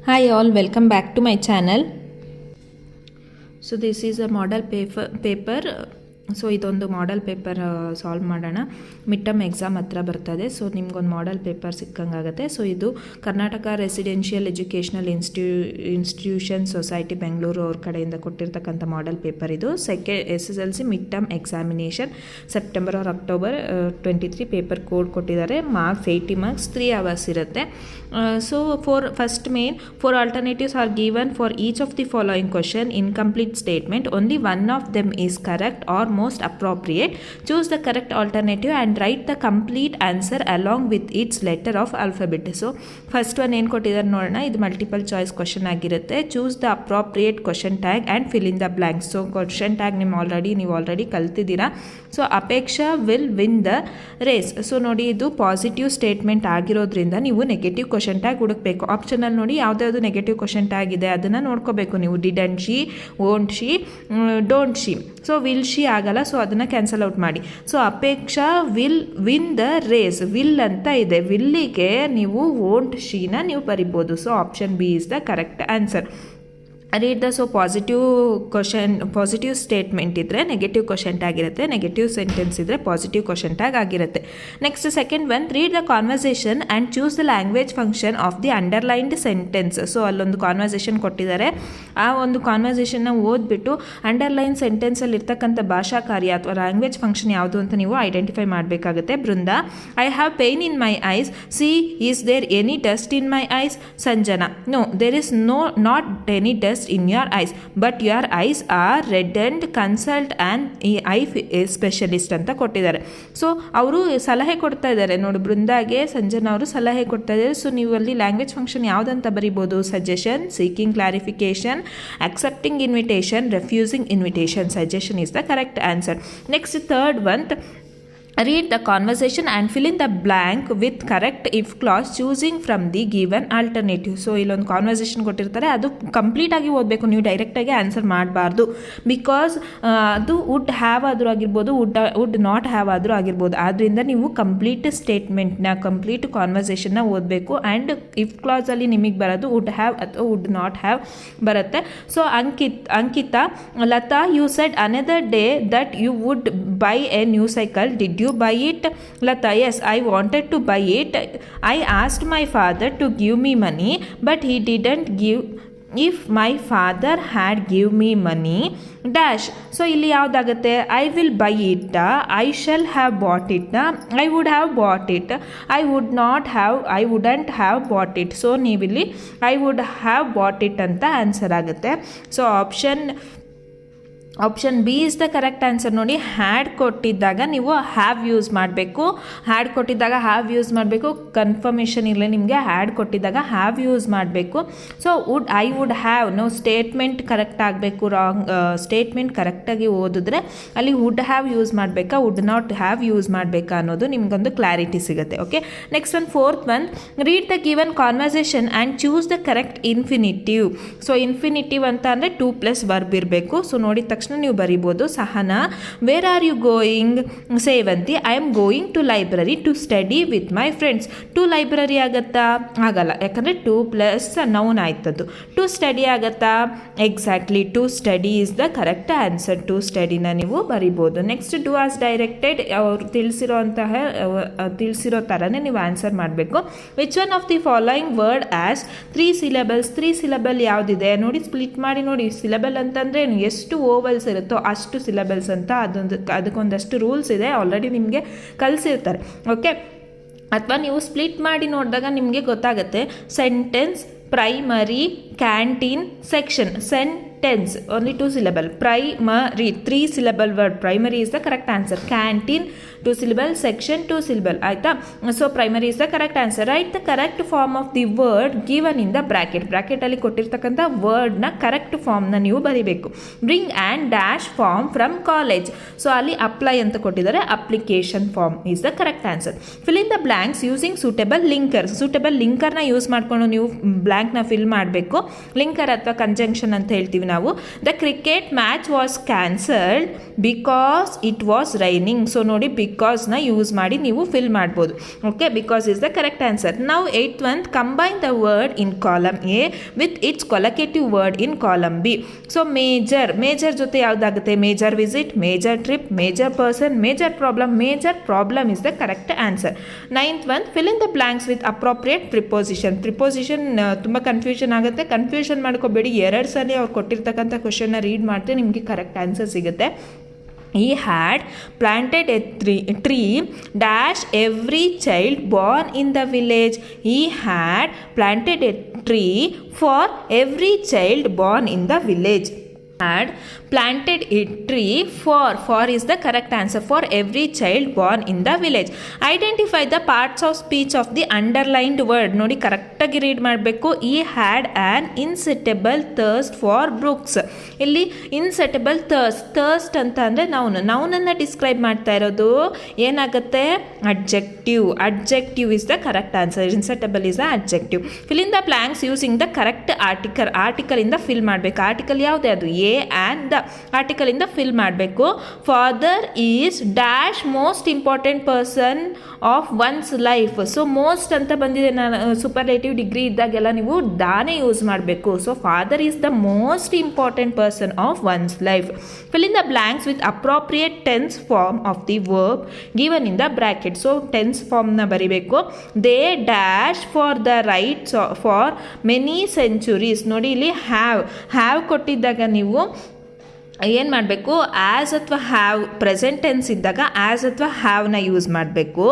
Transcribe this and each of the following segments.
Hi all, welcome back to my channel. So this is a model paper. So ಇದೊಂದು model paper solve ಮಾಡೋಣ. Mid term exam ಹತ್ರ ಬರ್ತದೆ. So ನಿಮ್ಗೊಂದು model paper ಸಿಕ್ಕಂಗಾಗುತ್ತೆ. So ಇದು Karnataka residential educational institution society Bengaluru ಅವ್ರ ಕಡೆಯಿಂದ ಕೊಟ್ಟಿರ್ತಕ್ಕಂಥ ಮಾಡೆಲ್ ಪೇಪರ್ ಇದು. SSLC mid term examination September or October 23 paper code ಕೊಟ್ಟಿದ್ದಾರೆ. ಮಾರ್ಕ್ಸ್ 80 ಮಾರ್ಕ್ಸ್, 3 hours ಇರುತ್ತೆ. So first main 4 alternatives are given for each of the following question. Incomplete statement, only one of them is correct or most appropriate. Choose the correct alternative and write the complete answer along with its letter of alphabet. So first one ಏನು ಕೊಟ್ಟಿದ್ದಾರೆ ನೋಡೋಣ. ಇದು multiple choice question ಆಗಿರುತ್ತೆ. Choose the appropriate question tag and fill in the blanks. So question tag ನೀವು already ಕಲ್ತಿದ್ದೀರಾ. So Apeksha will win the race. So ನೋಡಿ, ಇದು positive statement ಆಗಿರೋದ್ರಿಂದ ನೀವು ನೆಗೆಟಿವ್ ಕ್ವಶನ್ ಟ್ಯಾಗ್ ಹುಡುಕಬೇಕು. ಆಪ್ಷನಲ್ಲಿ ನೋಡಿ ಯಾವ್ದಾವುದು ನೆಗೆಟಿವ್ ಕ್ವಶನ್ ಟ್ಯಾಗ್ ಇದೆ ಅದನ್ನು ನೋಡ್ಕೋಬೇಕು ನೀವು. Didn't she, won't she, don't she. So will she ಆಗಲ್ಲ, ಸೊ ಅದನ್ನು ಕ್ಯಾನ್ಸಲ್ ಔಟ್ ಮಾಡಿ. So Apeksha will win the race, will ಅಂತ ಇದೆ. ವಿಲ್ಲಿಗೆ ನೀವು ವೋಂಟ್ ಶೀನ ನೀವು ಬರಿಬೋದು. So option B is the correct answer. Read the. So positive statement ಇದ್ದರೆ ನೆಗೆಟಿವ್ ಕ್ವಶನ್ ಟ್ಯಾಗ್ ಇರುತ್ತೆ, ನೆಗೆಟಿವ್ ಸೆಂಟೆನ್ಸ್ ಇದ್ದರೆ ಪಾಸಿಟಿವ್ ಕ್ವಶನ್ ಟ್ಯಾಗ್ ಆಗಿರುತ್ತೆ. Next second one, read the conversation and choose the language function of the underlined sentence. So ಅಲ್ಲೊಂದು conversation ಕೊಟ್ಟಿದ್ದಾರೆ. ಆ ಒಂದು ಕಾನ್ವರ್ಸೇಷನ್ನ ಓದ್ಬಿಟ್ಟು underline ಸೆಂಟೆನ್ಸಲ್ಲಿ ಇರ್ತಕ್ಕಂಥ ಭಾಷಾ ಕಾರ್ಯ ಅಥವಾ ಲ್ಯಾಂಗ್ವೇಜ್ ಫಂಕ್ಷನ್ ಯಾವುದು ಅಂತ ನೀವು ಐಡೆಂಟಿಫೈ ಮಾಡಬೇಕಾಗುತ್ತೆ. Brinda, I have pain in my eyes. See, is there any dust in my eyes? Sanjana, no, there is not any dust in your eyes, but your eyes are reddened. Consult an eye specialist ಅಂತ ಕೊಟ್ಟಿದ್ದಾರೆ. So ಅವರು ಸಲಹೆ ಕೊಡ್ತಾ ಇದ್ದಾರೆ ನೋಡಿ, ಬೃಂದಾಗೆ ಸಂಜನಾ ಅವರು ಸಲಹೆ ಕೊಡ್ತಾ ಇದ್ದಾರೆ. ಸೊ ನೀವು ಅಲ್ಲಿ ಲ್ಯಾಂಗ್ವೇಜ್ ಫಂಕ್ಷನ್ ಯಾವುದಂತ ಬರಿಬೋದು? Suggestion, seeking clarification, accepting invitation, refusing invitation. Suggestion is the correct answer. Next third one, read the conversation and fill in the blank with correct if clause choosing from the given alternative. So ಇಲ್ಲೊಂದು conversation ಕೊಟ್ಟಿರ್ತಾರೆ, ಅದು ಕಂಪ್ಲೀಟಾಗಿ ಓದಬೇಕು ನೀವು, ಡೈರೆಕ್ಟಾಗಿ answer ಮಾಡಬಾರ್ದು. Because ಅದು would have ಆದರೂ ಆಗಿರ್ಬೋದು, ವುಡ್ ನಾಟ್ ಹ್ಯಾವ್ ಆದರೂ ಆಗಿರ್ಬೋದು. ಆದ್ದರಿಂದ ನೀವು ಕಂಪ್ಲೀಟ್ ಸ್ಟೇಟ್ಮೆಂಟ್ನ, ಕಂಪ್ಲೀಟ್ ಕಾನ್ವರ್ಸೇಷನ್ನ ಓದಬೇಕು. ಆ್ಯಂಡ್ ಇಫ್ ಕ್ಲಾಸಲ್ಲಿ ನಿಮಗೆ ಬರೋದು ವುಡ್ ಹ್ಯಾವ್ ಅಥವಾ ವುಡ್ ನಾಟ್ ಹ್ಯಾವ್ ಬರುತ್ತೆ. So Ankita, Latha, you said another day that you would buy a new cycle. Did you buy it? Lata, yes, I wanted to buy it. I asked my father to give me money, but he didn't give. If my father had give me money dash. So ಇಲ್ಲಿ ಯಾವುದಾಗುತ್ತೆ? I will buy it, I shall have bought it, I would have bought it, I wouldn't have bought it. So ನೀವಿಲ್ಲಿ I would have bought it ಅಂತ answer ಆಗುತ್ತೆ. So option B is the correct answer. ನೋಡಿ, had ಕೊಟ್ಟಿದ್ದಾಗ ನೀವು have use ಮಾಡಬೇಕು. Had ಕೊಟ್ಟಿದ್ದಾಗ have use ಮಾಡಬೇಕು. Confirmation ಇರಲಿ ನಿಮಗೆ, ಹ್ಯಾಡ್ ಕೊಟ್ಟಿದ್ದಾಗ ಹ್ಯಾವ್ ಯೂಸ್ ಮಾಡಬೇಕು. ಸೊ ಐ ವುಡ್ ಹ್ಯಾವ್, ನಾವು ಸ್ಟೇಟ್ಮೆಂಟ್ ಕರೆಕ್ಟ್ ಆಗಬೇಕು. ಸ್ಟೇಟ್ಮೆಂಟ್ ಕರೆಕ್ಟಾಗಿ ಓದಿದ್ರೆ ಅಲ್ಲಿ ವುಡ್ ಹ್ಯಾವ್ ಯೂಸ್ ಮಾಡಬೇಕಾ, ವುಡ್ ನಾಟ್ ಹ್ಯಾವ್ ಯೂಸ್ ಮಾಡಬೇಕಾ ಅನ್ನೋದು ನಿಮಗೊಂದು ಕ್ಲಾರಿಟಿ ಸಿಗುತ್ತೆ. Okay, next one, fourth one, read the given conversation and choose the correct infinitive. So infinitive ಅಂತ ಅಂದರೆ 2+ ವರ್ಬ್ ಇರಬೇಕು. ಸೊ ನೋಡಿದ ತಕ್ಷಣ ನೀವು ಬರಿಬೋದು. Sahana, where are you going? Sevanthi, I am going to library to study with my friends. To library ಆಗತ್ತಾ? ಆಗಲ್ಲ, ಯಾಕಂದರೆ 2+ ನೌನ್ ಆಯ್ತದ್ದು. ಟು ಸ್ಟಡಿ ಆಗತ್ತಾ? Exactly, to study is the correct answer. To ಸ್ಟಡಿನ ನೀವು ಬರಿಬೋದು. Next, do as directed. ಅವರು ತಿಳಿಸಿರೋ ಥರನೇ ನೀವು ಆನ್ಸರ್ ಮಾಡಬೇಕು. Which one of the following word has 3 syllables? 3 syllable ಯಾವುದಿದೆ ನೋಡಿ, ಸ್ಪ್ಲಿಟ್ ಮಾಡಿ ನೋಡಿ. ಸಿಲೆಬಲ್ ಅಂತಂದರೆ ಎಷ್ಟು ಓವಲ್ಸ್ ಇರುತ್ತೋ ಅಷ್ಟು ಸಿಲೆಬಲ್ಸ್ ಅಂತ, ಅದಕ್ಕೊಂದಷ್ಟು ರೂಲ್ಸ್ ಇದೆ, ಆಲ್ರೆಡಿ ನಿಮಗೆ ಕಲಿಸಿರ್ತಾರೆ. ಓಕೆ, ಅಥವಾ ನೀವು ಸ್ಪ್ಲಿಟ್ ಮಾಡಿ ನೋಡಿದಾಗ ನಿಮಗೆ ಗೊತ್ತಾಗುತ್ತೆ. Sentence, primary, canteen, section. Sentence only 2 syllable. Primary 3 syllable word. Primary is the correct answer. Canteen 2 syllable, section 2 syllable. ಆಯಿತಾ? So primary is the correct answer. Write the correct form of the word given in the bracket. ಬ್ರಾಕೆಟಲ್ಲಿ ಕೊಟ್ಟಿರ್ತಕ್ಕಂಥ ವರ್ಡ್ನ correct ಫಾರ್ಮ್ನ ನೀವು ಬರಿಬೇಕು. Bring and dash form from college. So ಅಲ್ಲಿ apply ಅಂತ ಕೊಟ್ಟಿದ್ದಾರೆ, application form is the correct answer. Fill in the blanks using suitable linker. Suitable ಲಿಂಕರ್ನ ಯೂಸ್ ಮಾಡಿಕೊಂಡು ನೀವು ಬ್ಲ್ಯಾಂಕ್ನ ಫಿಲ್ ಮಾಡಬೇಕು. ಲಿಂಕರ್ ಅಥವಾ ಕಂಜಂಕ್ಷನ್ ಅಂತ ಹೇಳ್ತೀವಿ ನಾವು. The cricket match was cancelled because it was raining. So ನೋಡಿ ಬಿಕಾಸ್ನ ಯೂಸ್ ಮಾಡಿ ನೀವು ಫಿಲ್ ಮಾಡ್ಬೋದು. Okay, because is the correct answer. ನಾವು 8th one, combine the word in column A with its collocative word in column B. So major ಜೊತೆ ಯಾವುದಾಗುತ್ತೆ? Major visit, major trip, major person, major problem is the correct answer. 9th one, fill in the blanks with appropriate preposition. ತುಂಬ confusion ಆಗುತ್ತೆ, confusion ಮಾಡ್ಕೋಬೇಡಿ. 2 ಸಲ ಅವ್ರು ಕೊಟ್ಟಿರ್ತಕ್ಕಂಥ ಕ್ವಶನ್ನ read ಮಾಡಿದ್ರೆ ನಿಮಗೆ ಕರೆಕ್ಟ್ ಆನ್ಸರ್ ಸಿಗುತ್ತೆ. He had planted a tree dash every child born in the village. He had planted a tree for every child born in the village. Had planted a tree for is the correct answer, for every child born in the village. Identify the parts of speech of the underlined word. ನೋಡಿ ಕರೆಕ್ಟಾಗಿ read ಮಾಡಬೇಕು. He had an insatiable thirst for books. ಇಲ್ಲಿ insatiable thirst ಅಂತ ಅಂದರೆ ನೌನನ್ನು describe ಮಾಡ್ತಾ ಇರೋದು ಏನಾಗುತ್ತೆ? Adjective is the correct answer. insatiable is the adjective. Fill in the blanks using the correct article ಇಂದ ಫಿಲ್ ಮಾಡಬೇಕು. ಆರ್ಟಿಕಲ್ ಯಾವುದೇ ಅದು? A and the. ಆರ್ಟಿಕಲ್ ಇಂದ ಫಿಲ್ ಮಾಡಬೇಕು. Father is dash most important person of one's life. So most ಅಂತ ಬಂದಿದೆ, ನಾನು superlative degree ಇದ್ದಾಗೆಲ್ಲ ನೀವು ದಾನೇ ಯೂಸ್ ಮಾಡಬೇಕು. So father is the most important person of one's life. Fill in the blanks with appropriate tense form of the verb given in the bracket. So tense ಫಾರ್ಮ್ನ ಬರಿಬೇಕು. They dash for the rights for many centuries. ನೋಡಿ ಇಲ್ಲಿ have ಕೊಟ್ಟಿದ್ದಾಗ ನೀವು ಏನು ಮಾಡಬೇಕು? As ಅಥವಾ have, present tense ಇದ್ದಾಗ as ಅಥವಾ ಹ್ಯಾವ್ನ ಯೂಸ್ ಮಾಡಬೇಕು.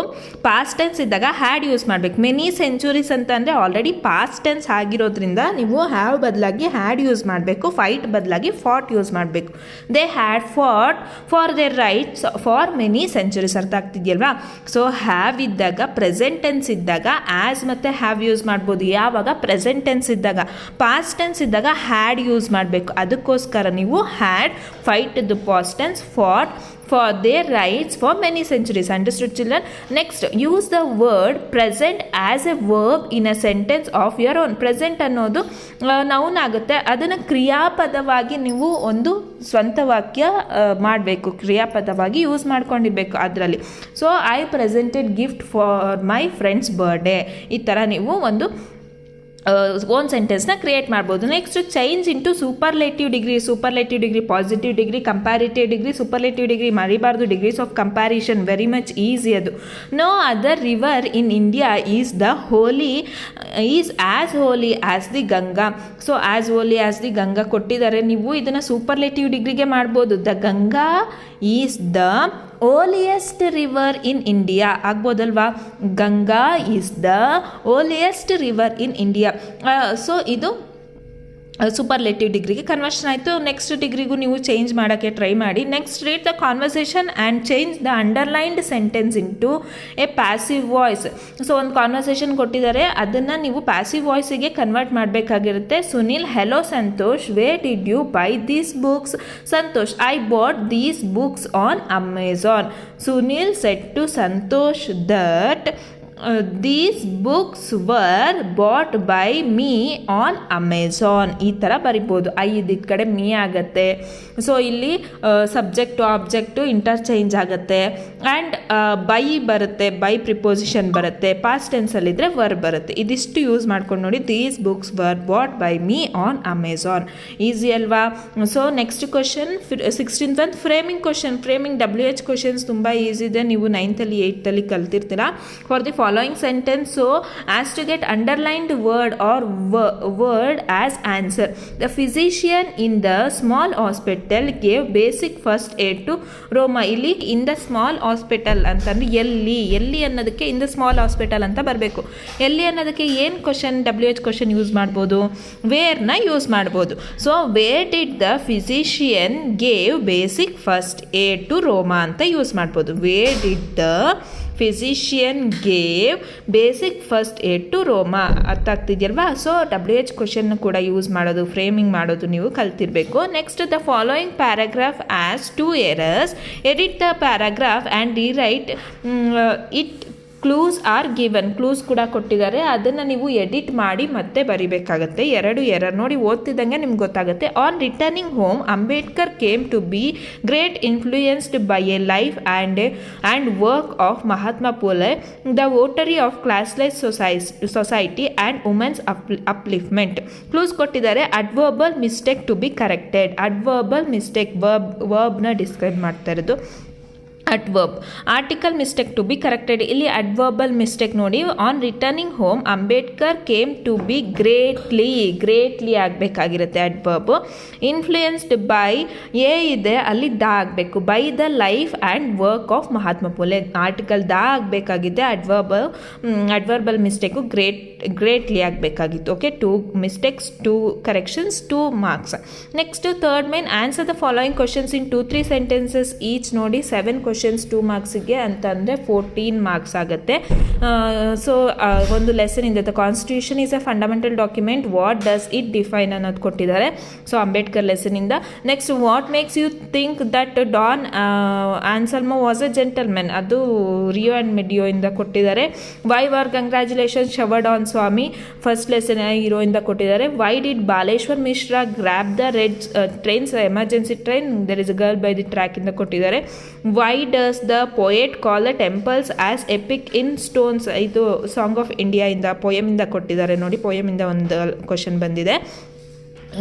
ಪಾಸ್ಟ್ ಟೆನ್ಸ್ ಇದ್ದಾಗ ಹ್ಯಾಡ್ ಯೂಸ್ ಮಾಡಬೇಕು. ಮೆನಿ ಸೆಂಚುರೀಸ್ ಅಂತ ಅಂದರೆ ಆಲ್ರೆಡಿ ಪಾಸ್ಟ್ ಟೆನ್ಸ್ ಆಗಿರೋದ್ರಿಂದ ನೀವು ಹ್ಯಾವ್ ಬದಲಾಗಿ ಹ್ಯಾಡ್ ಯೂಸ್ ಮಾಡಬೇಕು. ಫೈಟ್ ಬದಲಾಗಿ ಫಾಟ್ ಯೂಸ್ ಮಾಡಬೇಕು. They had fought for there rights for many centuries. ಅರ್ಥ ಆಗ್ತಿದೆಯಲ್ವಾ? ಸೊ ಹ್ಯಾವ್ ಇದ್ದಾಗ, ಪ್ರೆಸೆಂಟ್ ಟೆನ್ಸ್ ಇದ್ದಾಗ ಆ್ಯಸ್ ಮತ್ತು ಹ್ಯಾವ್ ಯೂಸ್ ಮಾಡ್ಬೋದು. ಯಾವಾಗ? ಪ್ರೆಸೆಂಟ್ ಟೆನ್ಸ್ ಇದ್ದಾಗ. ಪಾಸ್ಟ್ ಟೆನ್ಸ್ ಇದ್ದಾಗ ಹ್ಯಾಡ್ ಯೂಸ್ ಮಾಡಬೇಕು. ಅದಕ್ಕೋಸ್ಕರ ನೀವು had fight the past tense, fought for their rights for many centuries. Understood, children? Next, use the word present as a verb in a sentence of your own. Present ಅನ್ನೋದು noun ಆಗುತ್ತೆ, ಅದನ್ನು ಕ್ರಿಯಾಪದವಾಗಿ ನೀವು ಒಂದು ಸ್ವಂತ ವಾಕ್ಯ ಮಾಡಬೇಕು, ಕ್ರಿಯಾಪದವಾಗಿ ಯೂಸ್ ಮಾಡ್ಕೊಂಡಿರ್ಬೇಕು ಅದರಲ್ಲಿ. So I presented gift for my friend's birthday. ಈ ಥರ ನೀವು ಒಂದು ಓನ್ ಸೆಂಟೆನ್ಸ್ನ ಕ್ರಿಯೇಟ್ ಮಾಡ್ಬೋದು. Next, change into superlative degree, positive degree, comparative degree, superlative degree ಮರಿಬಾರ್ದು. Degrees of comparison very much easy ಅದು. No other river in India is as holy as the Ganga. So as holy as the Ganga ಕೊಟ್ಟಿದ್ದಾರೆ, ನೀವು ಇದನ್ನು superlative ಡಿಗ್ರಿಗೆ ಮಾಡ್ಬೋದು. The Ganga is the holiest river in India ಆಗ್ಬೋದಲ್ವಾ? Ganga is the holiest river in India. So ಇದು superlative ಡಿಗ್ರಿಗೆ conversion ಆಯಿತು. Next ಡಿಗ್ರಿಗೂ ನೀವು ಚೇಂಜ್ ಮಾಡೋಕ್ಕೆ ಟ್ರೈ ಮಾಡಿ. Next, read the conversation and change the underlined sentence into a passive voice. So ಒಂದು conversation ಕೊಟ್ಟಿದ್ದಾರೆ, ಅದನ್ನು ನೀವು ಪ್ಯಾಸಿವ್ ವಾಯ್ಸಿಗೆ ಕನ್ವರ್ಟ್ ಮಾಡಬೇಕಾಗಿರುತ್ತೆ. Sunil, hello Santosh, where did you buy these books? Santosh, I bought these books on Amazon. Sunil said to Santosh that these books were bought by me on Amazon. ಈ ಥರ ಬರಿಬೋದು. ಇದ್ದ ಕಡೆ ಮೀ ಆಗುತ್ತೆ. ಸೊ ಇಲ್ಲಿ ಸಬ್ಜೆಕ್ಟು ಆಬ್ಜೆಕ್ಟು ಇಂಟರ್ಚೇಂಜ್ ಆಗುತ್ತೆ. ಆ್ಯಂಡ್ ಬೈ ಬರುತ್ತೆ, by preposition ಬರುತ್ತೆ. ಪಾಸ್ಟ್ ಟೆನ್ಸಲ್ಲಿದ್ದರೆ ವರ್ ಬರುತ್ತೆ. ಇದಿಷ್ಟು ಯೂಸ್ ಮಾಡ್ಕೊಂಡು ನೋಡಿ. These books were bought by me on Amazon. Easy ಅಲ್ವಾ? ಸೊ ನೆಕ್ಸ್ಟ್ ಕ್ವಶನ್ 16th ಒಂದು framing question. Framing WH questions ತುಂಬ ಈಸಿ ಇದೆ, ನೀವು 9th 8th ಕಲ್ತಿರ್ತೀರಾ. For the following sentence, so as to get underlined word or word as answer. The physician in the small hospital gave basic first aid to Roma. ಇಲ್ಲಿ in the small hospital ಅಂತಂದ್ರೆ ಎಲ್ಲಿ ಅನ್ನೋದಕ್ಕೆ in the small hospital ಅಂತ ಬರಬೇಕು. ಎಲ್ಲಿ ಅನ್ನೋದಕ್ಕೆ ಏನು question WH question use ಮಾಡ್ಬೋದು? ವೇರ್ನ ಯೂಸ್ ಮಾಡ್ಬೋದು. So where did the physician gave basic first aid to Roma ಅಂತ ಯೂಸ್ ಮಾಡ್ಬೋದು. Where did the physician gave basic first aid to Roma. ಅರ್ಥ ಆಗ್ತಿದೆಯಲ್ವಾ? ಸೊ WH ಕ್ವಶನ್ ಕೂಡ ಯೂಸ್ ಮಾಡೋದು, ಫ್ರೇಮಿಂಗ್ ಮಾಡೋದು ನೀವು ಕಲ್ತಿರಬೇಕು. Next, the following paragraph has 2 errors. Edit the paragraph and rewrite it clues are given, clues ಕೂಡ ಕೊಟ್ಟಿದ್ದಾರೆ, ಅದನ್ನು ನೀವು ಎಡಿಟ್ ಮಾಡಿ ಮತ್ತೆ ಬರಿಬೇಕಾಗತ್ತೆ. 2 ಎರರ್ ನೋಡಿ, ಓದ್ತಿದ್ದಂಗೆ ನಿಮ್ಗೆ ಗೊತ್ತಾಗುತ್ತೆ. On returning home Ambedkar came to be great influenced by a life and work of Mahatma Phule, the votary of classless society and women's upliftment. Clues ಕೊಟ್ಟಿದ್ದಾರೆ. Adverbial mistake to be corrected, adverbial mistake ವರ್ಬ್ನ describe ಮಾಡ್ತಾ ಇರೋದು. Adverb, article mistake to be corrected. ಇಲ್ಲಿ adverbial mistake ನೋಡಿ, on returning home Ambedkar came to be greatly ಆಗಬೇಕಾಗಿರುತ್ತೆ adverb. Influenced by ಇದೆ, ಅಲ್ಲಿ ಆಗಬೇಕು. By the life and work of Mahatma Phule, article ಆಗಬೇಕಾಗಿದೆ. ಅಡ್ವರ್ಬಲ್ ಮಿಸ್ಟೇಕು ಗ್ರೇಟ್ಲಿ ಆಗಬೇಕಾಗಿತ್ತು. Okay, 2 mistakes, 2 corrections, 2 marks. Next third main, answer the following questions in 2-3 sentences each. ನೋಡಿ 7 questions 2 ಮಾರ್ಕ್ಸಿಗೆ ಅಂತಂದರೆ 14 marks ಆಗುತ್ತೆ. So ಒಂದು ಲೆಸನ್ ಇಂದ the constitution is a fundamental document, what does it define ಅನ್ನೋದು ಕೊಟ್ಟಿದ್ದಾರೆ. So Ambedkar ಲೆಸನಿಂದ. Next, what makes you think that Don Anselmo was a gentlemen, ಅದು Rio and Medio ಇಂದ ಕೊಟ್ಟಿದ್ದಾರೆ. Why were congratulation showered on Swami, first lesson ಹೀರೋಯಿಂದ ಕೊಟ್ಟಿದ್ದಾರೆ. Why did Baleshwar Mishra grab the red trains, emergency train, there is a girl by the track ಇಂದ ಕೊಟ್ಟಿದ್ದಾರೆ. Why does the poet call the temples as epic in stones, ಇದು song of India ಇಂದ ಪೊಯಮಿಂದ ಕೊಟ್ಟಿದ್ದಾರೆ. ನೋಡಿ ಪೊಯಮಿಂದ ಒಂದು ಕ್ವಶನ್ ಬಂದಿದೆ.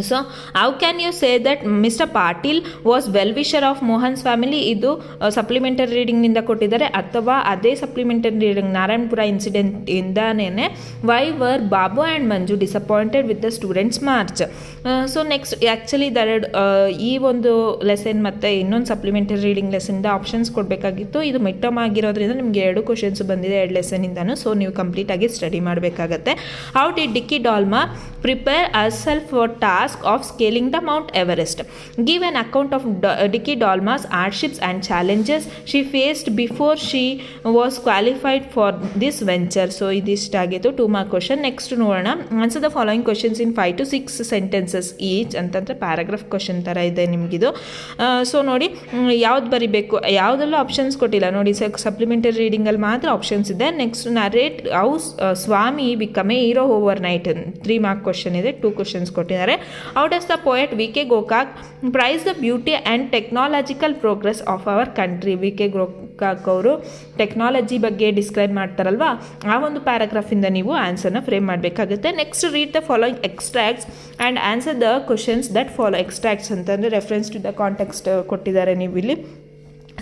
So how can you say that mister Patil was well wisher of Mohan's family, ಇದು ಸಪ್ಲಿಮೆಂಟರಿ ರೀಡಿಂಗ್ನಿಂದ ಕೊಟ್ಟಿದ್ದಾರೆ. ಅಥವಾ ಅದೇ ಸಪ್ಲಿಮೆಂಟರಿ ರೀಡಿಂಗ್ ನಾರಾಯಣಪುರ ಇನ್ಸಿಡೆಂಟ್ ಇಂದಾನೇ why were Babu and Manju disappointed with the students march. So next actually ಈ ಒಂದು ಲೆಸನ್ ಮತ್ತು ಇನ್ನೊಂದು ಸಪ್ಲಿಮೆಂಟರಿ ರೀಡಿಂಗ್ ಲೆಸನ್ದ ಆಪ್ಷನ್ಸ್ ಕೊಡಬೇಕಾಗಿತ್ತು. ಇದು ಮಿಡ್ ಟರ್ಮ್ ಆಗಿರೋದ್ರಿಂದ ನಿಮಗೆ 2 ಕ್ವಶನ್ಸ್ ಬಂದಿದೆ 2 ಲೆಸನಿಂದನೂ. ಸೊ ನೀವು ಕಂಪ್ಲೀಟಾಗಿ ಸ್ಟಡಿ ಮಾಡಬೇಕಾಗತ್ತೆ. ಹೌ ಡಿಡ್ ಡಿಕ್ಕಿ ಡಾಲ್ಮಾ prepare herself for task of scaling the Mount Everest? Give an account of Dicky Dalma's hardships and challenges she faced before she was qualified for this venture. So ಇದಿಷ್ಟಾಗಿತ್ತು 2 mark question. Next ನೋಡೋಣ. Answer the following questions in 5 to 6 sentences each ಅಂತಂದರೆ paragraph question ಥರ ಇದೆ ನಿಮಗಿದು. So ನೋಡಿ ಯಾವ್ದು ಬರಿಬೇಕು, ಯಾವುದೆಲ್ಲ options ಕೊಟ್ಟಿಲ್ಲ ನೋಡಿ, ಸಪ್ಲಿಮೆಂಟರಿ ರೀಡಿಂಗಲ್ಲಿ ಮಾತ್ರ ಆಪ್ಷನ್ಸ್ ಇದೆ. Next narrate how Swami become a hero overnight, 3 mark question ಇದೆ, 2 ಕ್ವಶನ್ಸ್ ಕೊಟ್ಟಿದ್ದಾರೆ. How does the poet V K Gokak praise the beauty and technological progress of our country? V K Gokak ಅವರು technology ಬಗ್ಗೆ describe ಮಾಡ್ತಾರಲ್ವಾ, ಆ ಒಂದು ಪ್ಯಾರಾಗ್ರಾಫಿಂದ ನೀವು ಆನ್ಸರ್ನ ಫ್ರೇಮ್ ಮಾಡಬೇಕಾಗುತ್ತೆ. Next read the following extracts and answer the questions that follow. Extracts ಅಂತಂದರೆ ರೆಫರೆನ್ಸ್ ಟು ದ ಕಾಂಟೆಕ್ಸ್ಟ್ ಕೊಟ್ಟಿದ್ದಾರೆ ನೀವು ಇಲ್ಲಿ.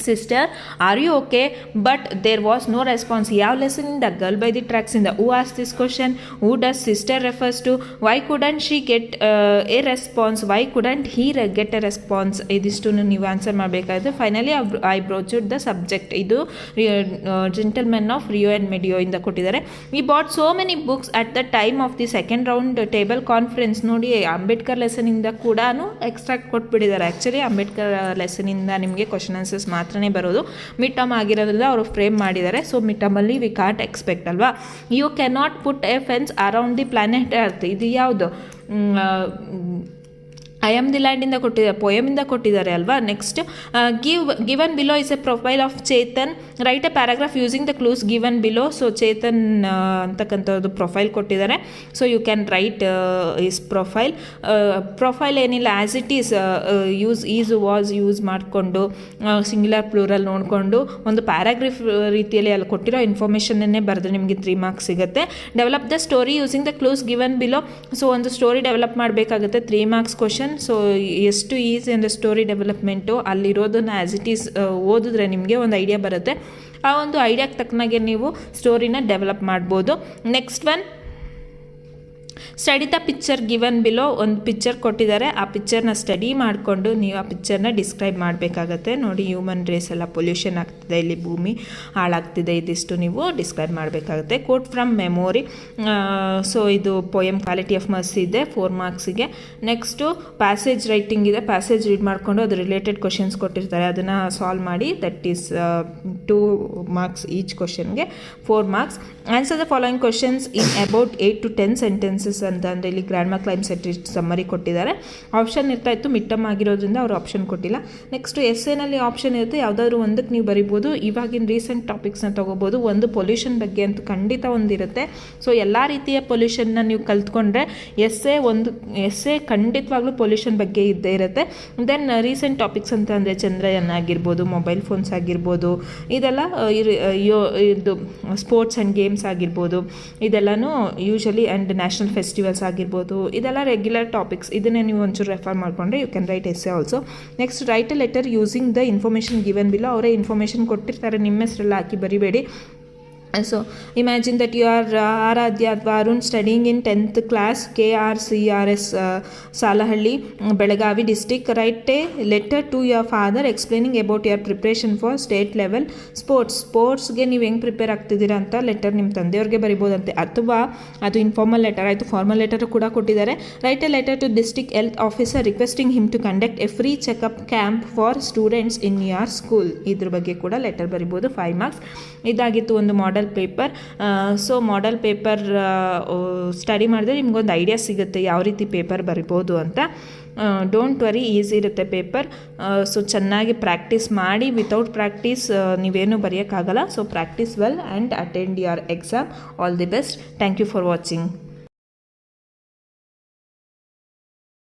Sister are you okay, but there was no response. ಯಾವ ಲೆಸನಿಂದ? ಗರ್ಲ್ ಬೈ ದಿ ಟ್ರ್ಯಾಕ್ಸಿಂದ. ಹೂ ಆಸ್ this question? Who does sister refers to? Why couldn't she get a response? Why couldn't he get a response? ಇದಿಷ್ಟು ನೀವು answer ಮಾಡಬೇಕಾಗುತ್ತೆ. Finally I broached the subject, ಇದು gentlemen of Rio and Medio ಇಂದ ಕೊಟ್ಟಿದ್ದಾರೆ. We bought so many books at the time of the second round table conference. ನೋಡಿ ಅಂಬೇಡ್ಕರ್ ಲೆಸನಿಂದ ಕೂಡ extract ಕೊಟ್ಬಿಟ್ಟಿದ್ದಾರೆ. Actually Ambedkar ಲೆಸನಿಂದ ನಿಮಗೆ question answers ಮಾತ್ರನೇ ಬರೋದು, ಮಿಡ್ ಟರ್ಮ್ ಆಗಿರೋದ್ರಿಂದ ಅವರು ಫ್ರೇಮ್ ಮಾಡಿದ್ದಾರೆ. ಸೊ ಮಿಡ್ ಟರ್ಮಲ್ಲಿ ವಿ ಕಾಂಟ್ ಎಕ್ಸ್ಪೆಕ್ಟ್ ಅಲ್ವಾ. You can not put a fence around the planet earth, ಇದು ಯಾವುದು? ಐ ಆಮ್ ದಿ ಲ್ಯಾಂಡಿಂದ ಕೊಟ್ಟಿದ್ದಾರೆ, ಪೊಯಮಿಂದ ಕೊಟ್ಟಿದ್ದಾರೆ ಅಲ್ವಾ. Next given below is a profile of Chetan, write a paragraph using the clues given below. So Chetan ಅಂತಕ್ಕಂಥದ್ದು profile ಕೊಟ್ಟಿದ್ದಾರೆ. So you can write is profile. Profile ಏನಿಲ್ಲ, as it is was use ಮಾಡಿಕೊಂಡು singular plural ನೋಡಿಕೊಂಡು ಒಂದು paragraph ರೀತಿಯಲ್ಲಿ ಅಲ್ಲಿ ಕೊಟ್ಟಿರೋ ಇನ್ಫಾರ್ಮೇಷನ್ನೇ ಬರೆದ್ರೆ ನಿಮಗೆ 3 ಮಾರ್ಕ್ಸ್ ಸಿಗುತ್ತೆ. Develop the story using the clues given below. So ಒಂದು ಸ್ಟೋರಿ ಡೆವಲಪ್ ಮಾಡಬೇಕಾಗುತ್ತೆ, 3 ಮಾರ್ಕ್ಸ್ ಕ್ವಶನ್. ಸೊ ಎಷ್ಟು ಈಸಿ ಅಂದರೆ ಸ್ಟೋರಿ ಡೆವಲಪ್ಮೆಂಟು, ಅಲ್ಲಿರೋದನ್ನು ಆ್ಯಸ್ ಇಟ್ ಈಸ್ ಓದಿದ್ರೆ ನಿಮಗೆ ಒಂದು ಐಡಿಯಾ ಬರುತ್ತೆ. ಆ ಒಂದು ಐಡಿಯಾಗೆ ತಕ್ಕನಾಗೆ ನೀವು ಸ್ಟೋರಿನ ಡೆವಲಪ್ ಮಾಡ್ಬೋದು. Next one, study the picture given below. ಒಂದು ಪಿಕ್ಚರ್ ಕೊಟ್ಟಿದ್ದಾರೆ, ಆ ಪಿಕ್ಚರ್ನ ಸ್ಟಡಿ ಮಾಡಿಕೊಂಡು ನೀವು ಆ ಪಿಕ್ಚರ್ನ ಡಿಸ್ಕ್ರೈಬ್ ಮಾಡಬೇಕಾಗತ್ತೆ. ನೋಡಿ ಹ್ಯೂಮನ್ ರೇಸ್ ಎಲ್ಲ ಪೊಲ್ಯೂಷನ್ ಆಗ್ತಿದೆ, ಇಲ್ಲಿ ಭೂಮಿ ಹಾಳಾಗ್ತಿದೆ, ಇದಿಷ್ಟು ನೀವು ಡಿಸ್ಕ್ರೈಬ್ ಮಾಡಬೇಕಾಗುತ್ತೆ. Quote from memory. ಸೊ ಇದು ಪೊಯಮ್ ಕ್ವಾಲಿಟಿ ಆಫ್ ಮರ್ಸಿ ಇದೆ, 4 ಮಾರ್ಕ್ಸಿಗೆ. ನೆಕ್ಸ್ಟು ಪ್ಯಾಸೇಜ್ ರೈಟಿಂಗ್ ಇದೆ, ಪ್ಯಾಸೇಜ್ ರೀಡ್ ಮಾಡಿಕೊಂಡು ಅದು ರಿಲೇಟೆಡ್ ಕ್ವಶನ್ಸ್ ಕೊಟ್ಟಿರ್ತಾರೆ, ಅದನ್ನು ಸಾಲ್ವ್ ಮಾಡಿ. ದಟ್ ಈಸ್ 2 ಮಾರ್ಕ್ಸ್ ಈಚ್ ಕ್ವಶನ್ಗೆ, 4 marks. Answer the following questions in about 8 to 10 sentences ಅಂತ ಅಂದರೆ ಇಲ್ಲಿ grandma climb set summary ಕೊಟ್ಟಿದ್ದಾರೆ. ಆಪ್ಷನ್ ಇರ್ತಾ ಇತ್ತು, ಮಿಡ್ ಟರ್ಮ್ ಆಗಿರೋದ್ರಿಂದ ಅವರು ಆಪ್ಷನ್ ಕೊಟ್ಟಿಲ್ಲ. ನೆಕ್ಸ್ಟ್ ಎಸ್ಸೇನಲ್ಲಿ ಆಪ್ಷನ್ ಇರುತ್ತೆ, ಯಾವುದಾದ್ರು ಒಂದಕ್ಕೆ ನೀವು ಬರಿಬೋದು. ಇವಾಗಿನ ರೀಸೆಂಟ್ ಟಾಪಿಕ್ಸ್ನ ತೊಗೋಬೋದು. ಒಂದು ಪೊಲ್ಯೂಷನ್ ಬಗ್ಗೆ ಅಂತೂ ಖಂಡಿತ ಒಂದಿರುತ್ತೆ. ಸೊ ಎಲ್ಲ ರೀತಿಯ ಪೊಲ್ಯೂಷನ್ನ ನೀವು ಕಲ್ತ್ಕೊಂಡ್ರೆ ಎಸ್ಸೇ ಖಂಡಿತವಾಗ್ಲೂ ಪೊಲ್ಯೂಷನ್ ಬಗ್ಗೆ ಇದ್ದೇ ಇರುತ್ತೆ. ದೆನ್ ರೀಸೆಂಟ್ ಟಾಪಿಕ್ಸ್ ಅಂತ ಅಂದರೆ ಚಂದ್ರಯಾನ ಆಗಿರ್ಬೋದು, ಮೊಬೈಲ್ ಫೋನ್ಸ್ ಆಗಿರ್ಬೋದು, ಇದೆಲ್ಲ ಇದು ಸ್ಪೋರ್ಟ್ಸ್ ಆ್ಯಂಡ್ ಗೇಮ್ಸ್ ಆಗಿರ್ಬೋದು, ಇದೆಲ್ಲನೂ ಯೂಶಲಿ ಆ್ಯಂಡ್ ನ್ಯಾಷನಲ್ ಫೆಸ್ಟಿವಲ್ಸ್ ಆಗಿರ್ಬೋದು, ಇದೆಲ್ಲ ರೆಗ್ಯುಲರ್ ಟಾಪಿಕ್ಸ್. ಇದನ್ನೇ ನೀವು ಒಂಚೂರು ರೆಫರ್ ಮಾಡಿಕೊಂಡ್ರೆ you can write essay also. Next write a letter using the information given below. ಅವರೇ ಇನ್ಫಾರ್ಮೇಷನ್ ಕೊಟ್ಟಿರ್ತಾರೆ, ನಿಮ್ಮ ಹೆಸರೆಲ್ಲ ಹಾಕಿ ಬರಿಬೇಡಿ. So imagine that you are Aradhya ಅಥವಾ Arun studying in 10th class KRCRS Salahalli Belagavi district. Write a letter to your father explaining about your preparation for state level ಸ್ಪೋರ್ಟ್ಸ್ಗೆ ನೀವು ಹೆಂಗೆ prepare ಆಗ್ತಿದ್ದೀರಾ ಅಂತ letter ನಿಮ್ಮ ತಂದೆಯವ್ರಿಗೆ ಬರಿಬೋದಂತೆ. ಅಥವಾ ಅದು ಇನ್ಫಾರ್ಮಲ್ ಲೆಟರ್ ಆಯಿತು, ಫಾರ್ಮಲ್ ಲೆಟರ್ ಕೂಡ ಕೊಟ್ಟಿದ್ದಾರೆ. Write a letter to district health officer requesting him to conduct a free checkup camp for students in your school. ಇದ್ರ ಬಗ್ಗೆ ಕೂಡ ಲೆಟರ್ ಬರಿಬೋದು, 5 ಮಾರ್ಕ್ಸ್. ಇದಾಗಿತ್ತು ಒಂದು model paper. So model paper study ಮಾಡಿದ್ರೆ ನಿಮ್ಗೊಂದು ಐಡಿಯಾ ಸಿಗುತ್ತೆ ಯಾವ ರೀತಿ ಪೇಪರ್ ಬರಿಬೋದು ಅಂತ. ಡೋಂಟ್ ವರಿ, ಈಸಿ ಇರುತ್ತೆ ಪೇಪರ್. ಸೊ ಚೆನ್ನಾಗಿ ಪ್ರಾಕ್ಟೀಸ್ ಮಾಡಿ. ವಿತೌಟ್ ಪ್ರಾಕ್ಟೀಸ್ ನೀವೇನು ಬರೆಯೋಕ್ಕಾಗಲ್ಲ. So practice well and attend your exam. All the best. Thank you for watching.